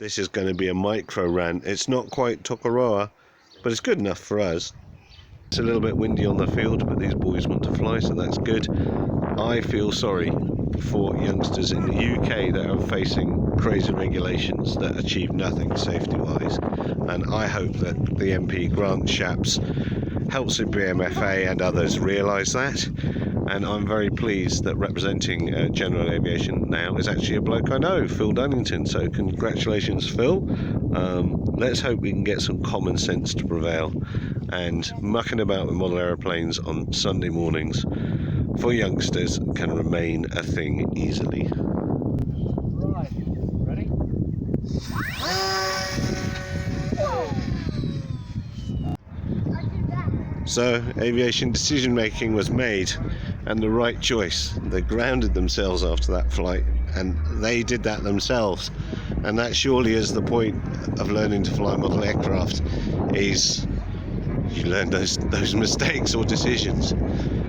This is going to be a micro rant. It's not quite Tokoroa, but it's good enough for us. It's a little bit windy on the field, but these boys want to fly, so that's good. I feel sorry for youngsters in the UK that are facing crazy regulations that achieve nothing safety-wise, and I hope that the MP Grant Shapps helps the BMFA and others realise that. And I'm very pleased that representing General Aviation now is actually a bloke I know, Phil Dunnington. So congratulations, Phil. Let's hope we can get some common sense to prevail, and mucking about with model aeroplanes on Sunday mornings for youngsters can remain a thing easily. Right, ready? So aviation decision making was made, and the right choice. They grounded themselves after that flight, and they did that themselves, and that surely is the point of learning to fly model aircraft, is you learn those mistakes or decisions.